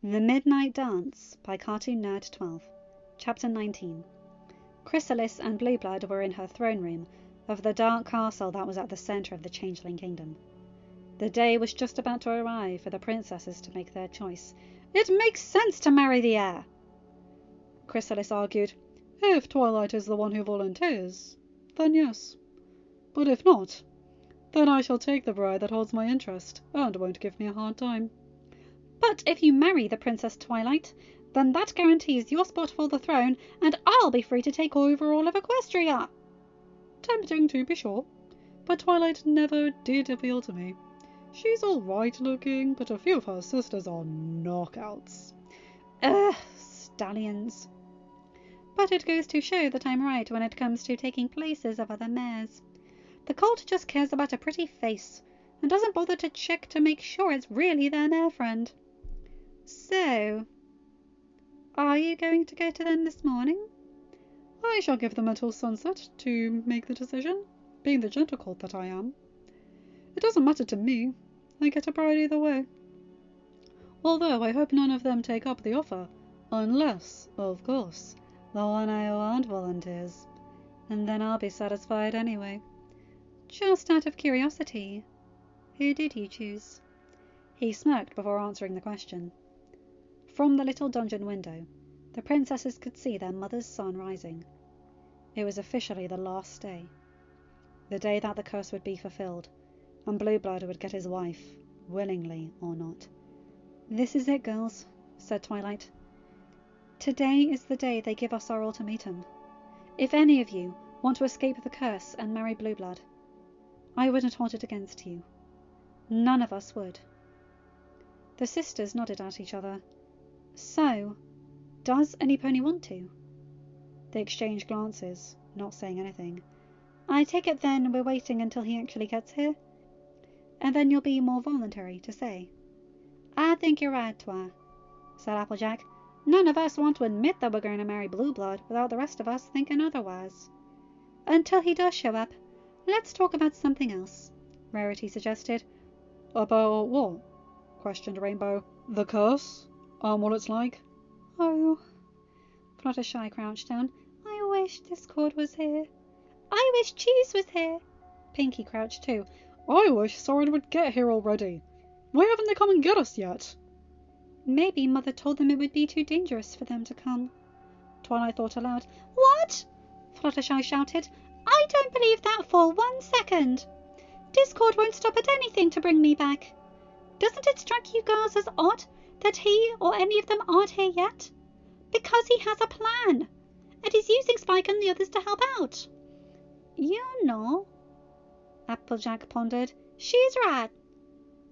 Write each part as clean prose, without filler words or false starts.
The Midnight Dance by CartoonNerd12. Chapter 19. Chrysalis and Blueblood were in her throne room of the dark castle that was at the centre of the Changeling Kingdom. The day was just about to arrive for the princesses to make their choice. It makes sense to marry the heir, Chrysalis argued. If Twilight is the one who volunteers, then yes. But if not, then I shall take the bride that holds my interest and won't give me a hard time. But if you marry the Princess Twilight, then that guarantees your spot for the throne, and I'll be free to take over all of Equestria. Tempting, to be sure, but Twilight never did appeal to me. She's all right looking, but a few of her sisters are knockouts. Stallions. But it goes to show that I'm right when it comes to taking places of other mares. The colt just cares about a pretty face, and doesn't bother to check to make sure it's really their mare friend. So, are you going to go to them this morning? I shall give them until sunset to make the decision, being the gentle colt that I am. It doesn't matter to me. I get a bride either way. Although I hope none of them take up the offer, unless, of course, the one I want volunteers, and then I'll be satisfied anyway. Just out of curiosity, who did you choose? He smirked before answering the question. From the little dungeon window, the princesses could see their mother's sun rising. It was officially the last day. The day that the curse would be fulfilled, and Blueblood would get his wife, willingly or not. This is it, girls, said Twilight. Today is the day they give us our ultimatum. If any of you want to escape the curse and marry Blueblood, I wouldn't hold it against you. None of us would. The sisters nodded at each other. So, does any pony want to? They exchanged glances, not saying anything. I take it then we're waiting until he actually gets here? And then you'll be more voluntary to say. I think you're right, Twa, said Applejack. None of us want to admit that we're going to marry Blueblood without the rest of us thinking otherwise. Until he does show up, let's talk about something else, Rarity suggested. About what? Questioned Rainbow. The curse? What it's like? Oh, Fluttershy crouched down. I wish Discord was here. I wish Cheese was here. Pinkie crouched too. I wish Soren would get here already. Why haven't they come and get us yet? Maybe Mother told them it would be too dangerous for them to come. Twilight thought aloud. What? Fluttershy shouted. I don't believe that for 1 second. Discord won't stop at anything to bring me back. Doesn't it strike you girls as odd that he or any of them aren't here yet? Because he has a plan, and he's using Spike and the others to help out. You know, Applejack pondered. She's right.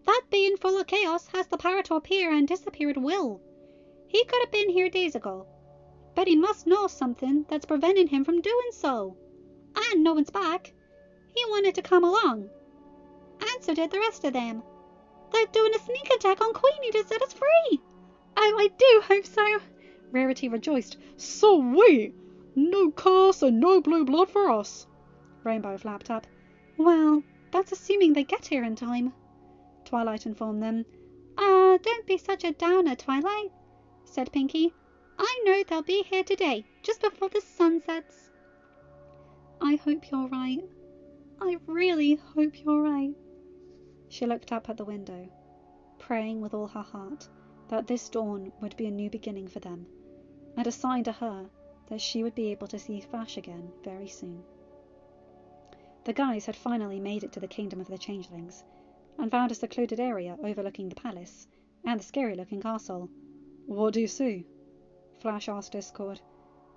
That being full of chaos has the power to appear and disappear at will. He could have been here days ago, but he must know something that's preventing him from doing so. And no one's back. He wanted to come along, and so did the rest of them. They're doing a sneak attack on Queenie to set us free. Oh, I do hope so, Rarity rejoiced. Sweet! No curse and no Blueblood for us. Rainbow flapped up. Well, that's assuming they get here in time, Twilight informed them. Don't be such a downer, Twilight, said Pinkie. I know they'll be here today, just before the sun sets. I hope you're right. I really hope you're right. She looked up at the window, praying with all her heart that this dawn would be a new beginning for them, and a sign to her that she would be able to see Flash again very soon. The guys had finally made it to the kingdom of the changelings, and found a secluded area overlooking the palace and the scary-looking castle. What do you see? Flash asked Discord,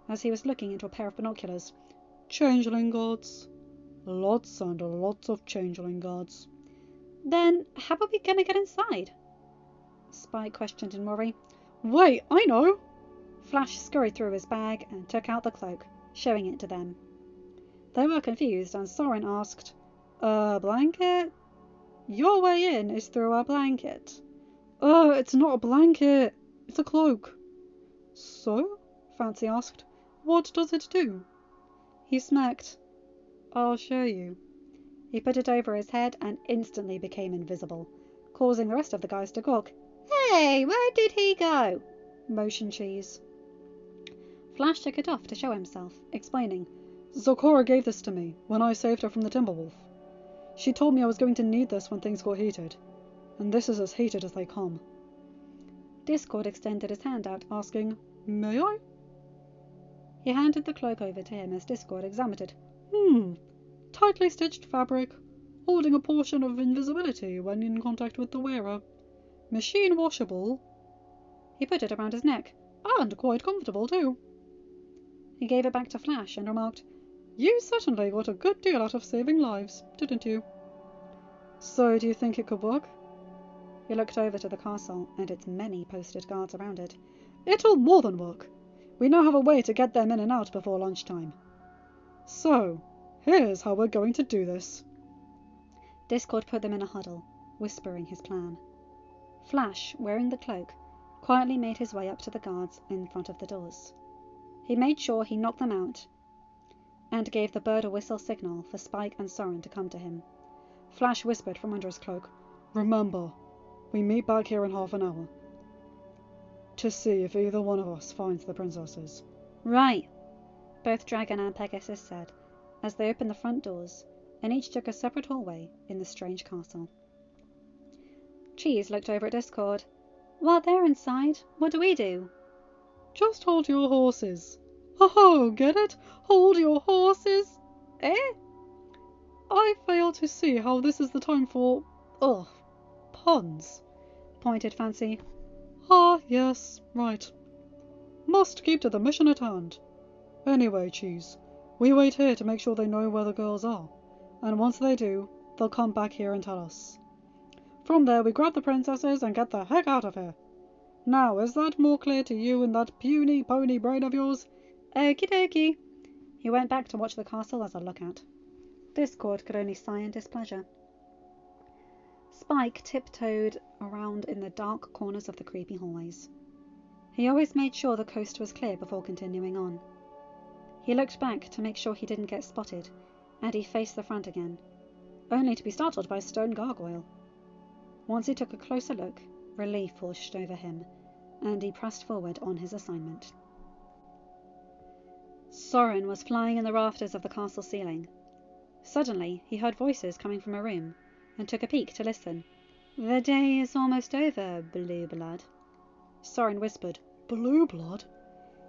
as he was looking into a pair of binoculars. Changeling gods. Lots and lots of changeling gods. Then how are we going to get inside? Spike questioned in worry. Wait, I know! Flash scurried through his bag and took out the cloak, showing it to them. They were confused, and Soren asked, A blanket? Your way in is through a blanket. It's not a blanket. It's a cloak. So? Fancy asked. What does it do? He smirked. I'll show you. He put it over his head and instantly became invisible, causing the rest of the guys to gawk. Hey, where did he go? Motioned Cheese. Flash took it off to show himself, explaining, Zocora gave this to me when I saved her from the Timberwolf. She told me I was going to need this when things got heated. And this is as heated as they come. Discord extended his hand out, asking, May I? He handed the cloak over to him as Discord examined it. Tightly stitched fabric, holding a portion of invisibility when in contact with the wearer. Machine washable. He put it around his neck. And quite comfortable too. He gave it back to Flash and remarked, You certainly got a good deal out of saving lives, didn't you? So, do you think it could work? He looked over to the castle and its many posted guards around it. It'll more than work. We now have a way to get them in and out before lunchtime. So, here's how we're going to do this. Discord put them in a huddle, whispering his plan. Flash, wearing the cloak, quietly made his way up to the guards in front of the doors. He made sure he knocked them out and gave the bird a whistle signal for Spike and Soren to come to him. Flash whispered from under his cloak, Remember, we meet back here in half an hour. To see if either one of us finds the princesses. Right, both Dragon and Pegasus said, as they opened the front doors and each took a separate hallway in the strange castle. Cheese looked over at Discord. While they're inside, what do we do? Just hold your horses. Oh, get it? Hold your horses? Eh? I fail to see how this is the time for, puns, pointed Fancy. Ah, yes, right. Must keep to the mission at hand. Anyway, Cheese, we wait here to make sure they know where the girls are, and once they do, they'll come back here and tell us. From there, we grab the princesses and get the heck out of here. Now, is that more clear to you in that puny pony brain of yours? Okie dokie. He went back to watch the castle as a lookout. Discord could only sigh in displeasure. Spike tiptoed around in the dark corners of the creepy hallways. He always made sure the coast was clear before continuing on. He looked back to make sure he didn't get spotted, and he faced the front again, only to be startled by a stone gargoyle. Once he took a closer look, relief washed over him, and he pressed forward on his assignment. Soren was flying in the rafters of the castle ceiling. Suddenly, he heard voices coming from a room, and took a peek to listen. The day is almost over, Blue Blood. Soren whispered, Blue Blood?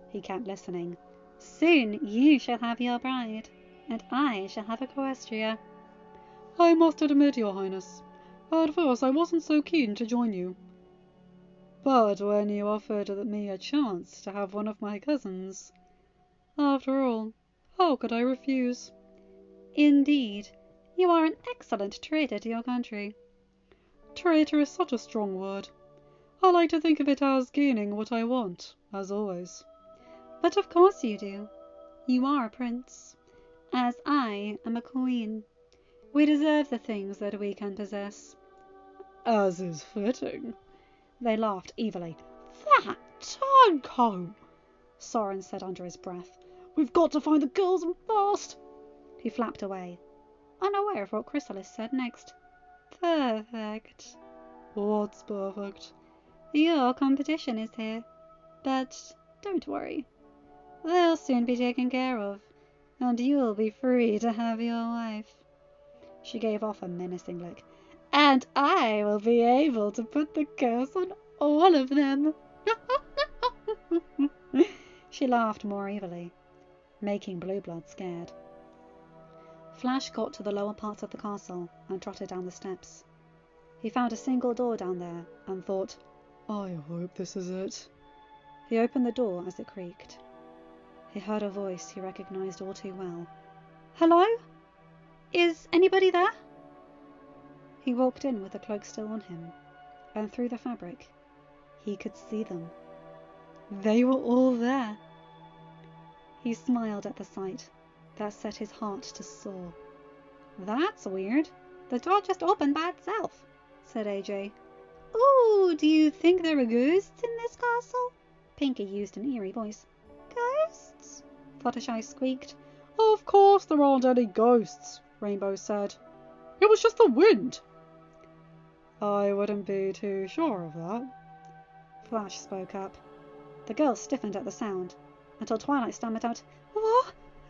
He kept listening. Soon you shall have your bride, and I shall have Equestria. I must admit, Your Highness, at first I wasn't so keen to join you. But when you offered me a chance to have one of my cousins, after all, how could I refuse? Indeed, you are an excellent traitor to your country. Traitor is such a strong word. I like to think of it as gaining what I want, as always. But of course you do. You are a prince, as I am a queen. We deserve the things that we can possess. As is fitting. They laughed evilly. That turncoat, Soren said under his breath. We've got to find the girls and fast. He flapped away, unaware of what Chrysalis said next. Perfect. What's perfect? Your competition is here, but don't worry. They'll soon be taken care of, and you'll be free to have your wife. She gave off a menacing look. And I will be able to put the curse on all of them. She laughed more evilly, making Blue Blood scared. Flash got to the lower parts of the castle and trotted down the steps. He found a single door down there and thought, I hope this is it. He opened the door as it creaked. He heard a voice he recognized all too well. Hello? Is anybody there? He walked in with the cloak still on him, and through the fabric, he could see them. They were all there. He smiled at the sight that set his heart to soar. That's weird. The door just opened by itself, said AJ. Ooh, do you think there are ghosts in this castle? Pinky used an eerie voice. Ghosts? Fluttershy squeaked. Of course there aren't any ghosts, Rainbow said. It was just the wind. I wouldn't be too sure of that, Flash spoke up. The girls stiffened at the sound, until Twilight stammered out,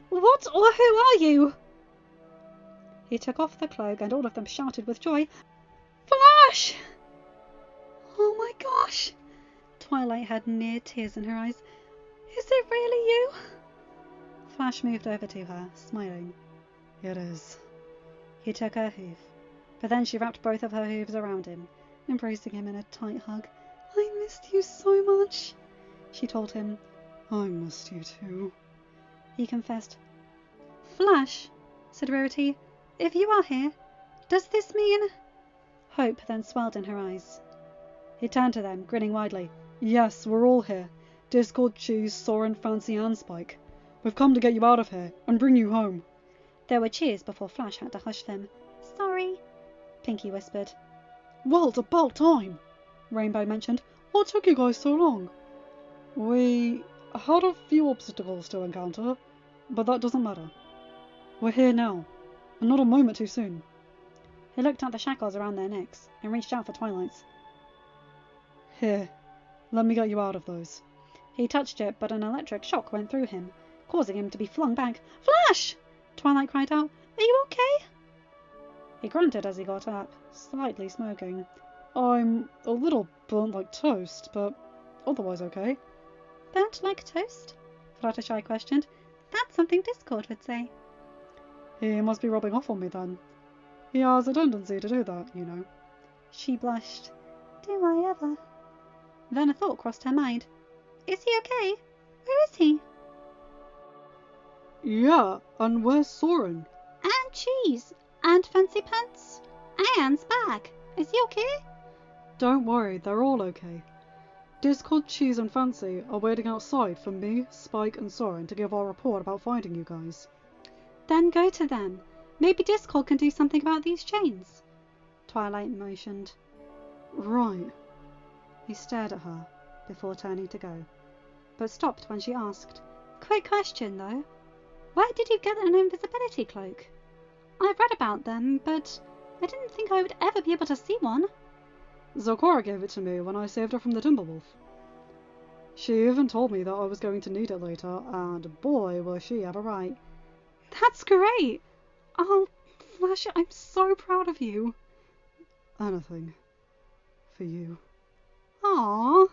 What or who are you? He took off the cloak and all of them shouted with joy, Flash! Oh my gosh! Twilight had near tears in her eyes. Is it really you? Flash moved over to her, smiling. It is. He took her hoof, but then she wrapped both of her hooves around him, embracing him in a tight hug. I missed you so much, she told him. I missed you too, he confessed. Flash, said Rarity, if you are here, does this mean... Hope then swelled in her eyes. He turned to them, grinning widely. Yes, we're all here. Discord, Cheese, Soren, Fancy and Spike. We've come to get you out of here and bring you home. There were cheers before Flash had to hush them. Sorry, Pinky whispered. Well, it's about time, Rainbow mentioned. What took you guys so long? We had a few obstacles to encounter, but that doesn't matter. We're here now, and not a moment too soon. He looked at the shackles around their necks and reached out for Twilight's. Here, let me get you out of those. He touched it, but an electric shock went through him, causing him to be flung back. Flash! Twilight cried out. Are you okay? He grunted as he got up, slightly smoking. I'm a little burnt like toast, but otherwise okay. Burnt like toast? Fluttershy questioned. That's something Discord would say. He must be rubbing off on me then. He has a tendency to do that, you know. She blushed. Do I ever? Then a thought crossed her mind. Is he okay? Where is he? Yeah, and where's Soren? And Cheese. And Fancy Pants. And Spag. Is he okay? Don't worry, they're all okay. Discord, Cheese and Fancy are waiting outside for me, Spike and Soren to give our report about finding you guys. Then go to them. Maybe Discord can do something about these chains. Twilight motioned. Right. He stared at her before turning to go, but stopped when she asked. Quick question though. Where did you get an invisibility cloak? I've read about them, but I didn't think I would ever be able to see one. Zokora gave it to me when I saved her from the Timberwolf. She even told me that I was going to need it later, and boy was she ever right. That's great! Oh, Flash, I'm so proud of you. Anything. For you. Aww.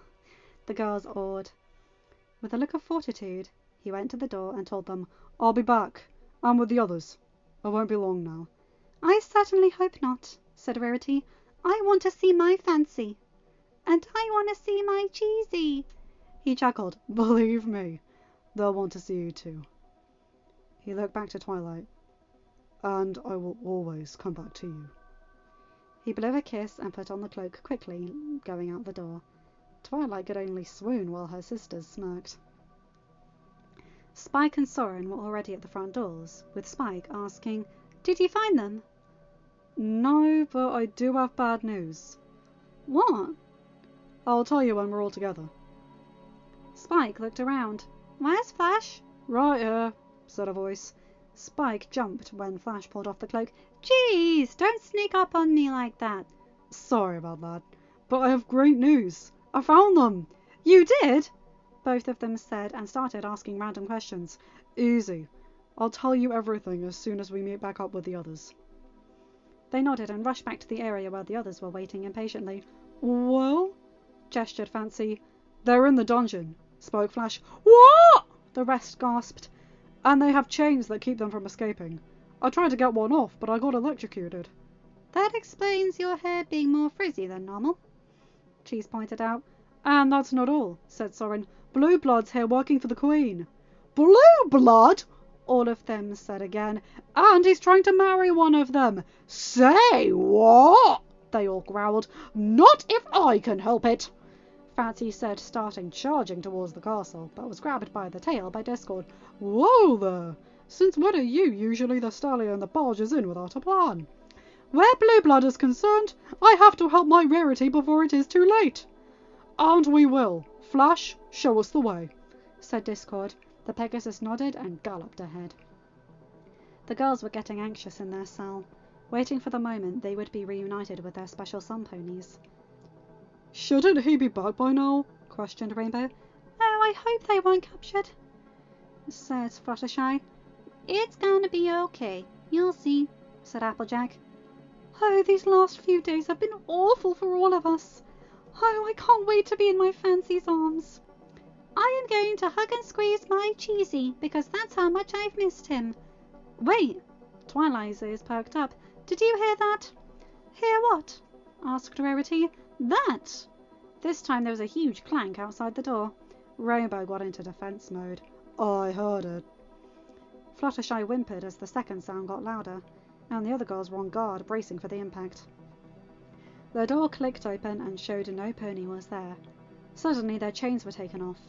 The girls awed. With a look of fortitude, he went to the door and told them, I'll be back. I'm with the others. I won't be long now. I certainly hope not, said Rarity. I want to see my Fancy. And I want to see my Cheesy. He chuckled. Believe me, they'll want to see you too. He looked back to Twilight. And I will always come back to you. He blew a kiss and put on the cloak quickly, going out the door. Twilight could only swoon while her sisters smirked. Spike and Soren were already at the front doors, with Spike asking, Did you find them? No, but I do have bad news. What? I'll tell you when we're all together. Spike looked around. Where's Flash? Right here, said a voice. Spike jumped when Flash pulled off the cloak. Jeez, don't sneak up on me like that. Sorry about that, but I have great news. I found them. You did? Both of them said and started asking random questions. Easy. I'll tell you everything as soon as we meet back up with the others. They nodded and rushed back to the area where the others were waiting impatiently. Well, gestured Fancy. They're in the dungeon, spoke Flash. What? The rest gasped. And they have chains that keep them from escaping. I tried to get one off, but I got electrocuted. That explains your hair being more frizzy than normal, Cheese pointed out. And that's not all, said Soren. Blue Blood's here working for the Queen. Blue Blood? All of them said again. And he's trying to marry one of them. Say what? They all growled. Not if I can help it. Fancy said, starting charging towards the castle, but was grabbed by the tail by Discord. Whoa there! Since when are you usually the stallion that barges in without a plan? Where Blue Blood is concerned, I have to help my Rarity before it is too late. And we will. Flash, show us the way, said Discord. The Pegasus nodded and galloped ahead. The girls were getting anxious in their cell, waiting for the moment they would be reunited with their special sun ponies. Shouldn't he be back by now? questioned Rainbow. Oh, I hope they weren't captured, said Fluttershy. It's gonna be okay. You'll see, said Applejack. Oh, these last few days have been awful for all of us. Oh, I can't wait to be in my Fancy's arms. I am going to hug and squeeze my Cheesy, because that's how much I've missed him. Wait, Twilight's ears perked up. Did you hear that? Hear what? Asked Rarity. That! This time there was a huge clank outside the door. Rainbow got into defense mode. I heard it. Fluttershy whimpered as the second sound got louder, and the other girls were on guard, bracing for the impact. The door clicked open and showed no pony was there. Suddenly their chains were taken off.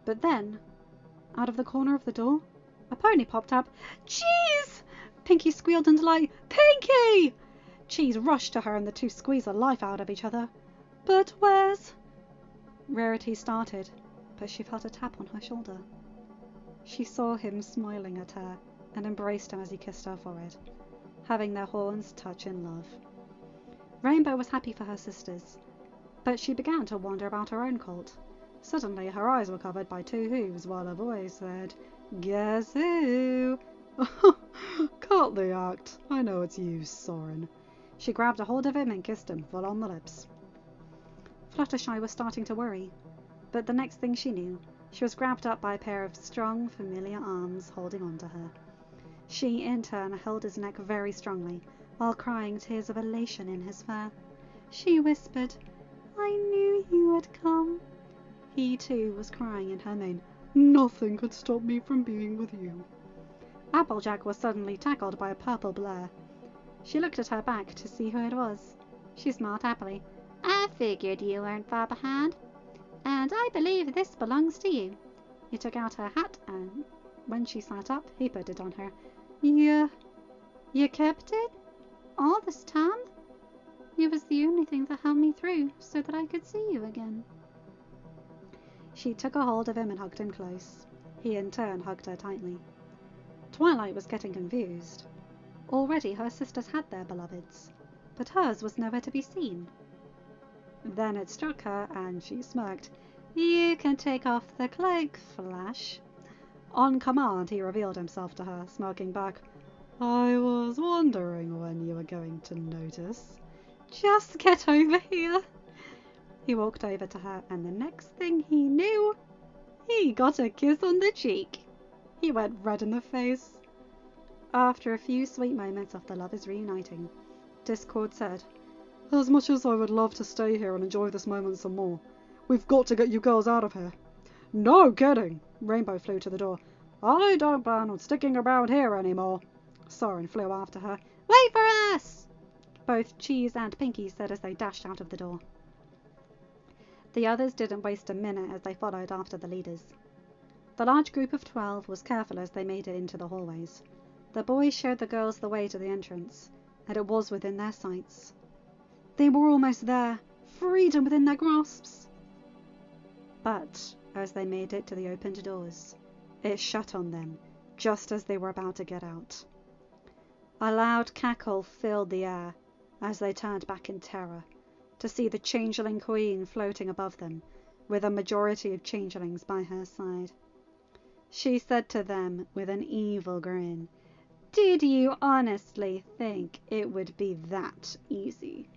But then, out of the corner of the door, a pony popped up. Cheese! Pinky squealed in delight. Pinky! Cheese rushed to her and the two squeezed the life out of each other. But where's... Rarity started, but she felt a tap on her shoulder. She saw him smiling at her and embraced him as he kissed her forehead, having their horns touch in love. Rainbow was happy for her sisters, but she began to wonder about her own colt. Suddenly her eyes were covered by two hooves while a voice said, "Guess who?" Cut the act. I know it's you, Soren. She grabbed a hold of him and kissed him full on the lips. Fluttershy was starting to worry, but the next thing she knew, she was grabbed up by a pair of strong, familiar arms holding on to her. She, in turn, held his neck very strongly, while crying tears of elation in his fur. She whispered, "I knew you would come." He, too, was crying in her mane. "Nothing could stop me from being with you." Applejack was suddenly tackled by a purple blur. She looked at her back to see who it was. She smiled happily. "I figured you weren't far behind. And I believe this belongs to you." He took out her hat, and when she sat up, he put it on her. You kept it? All this time? It was the only thing that held me through, so that I could see you again." She took a hold of him and hugged him close. He in turn hugged her tightly. Twilight was getting confused. Already her sisters had their beloveds, but hers was nowhere to be seen. Then it struck her, and she smirked. "You can take off the cloak, Flash." On command, he revealed himself to her, smirking back. "I was wondering when you were going to notice." "Just get over here." He walked over to her, and the next thing he knew, he got a kiss on the cheek. He went red in the face. After a few sweet moments of the lovers reuniting, Discord said, "As much as I would love to stay here and enjoy this moment some more, we've got to get you girls out of here." "No kidding!" Rainbow flew to the door. "I don't plan on sticking around here anymore." Soren flew after her. "Wait for us!" Both Cheese and Pinky said as they dashed out of the door. The others didn't waste a minute as they followed after the leaders. The large group of 12 was careful as they made it into the hallways. The boys showed the girls the way to the entrance, and it was within their sights. They were almost there, freedom within their grasps. But as they made it to the opened doors, it shut on them just as they were about to get out. A loud cackle filled the air as they turned back in terror to see the changeling queen floating above them, with a majority of changelings by her side. She said to them with an evil grin, "Did you honestly think it would be that easy?"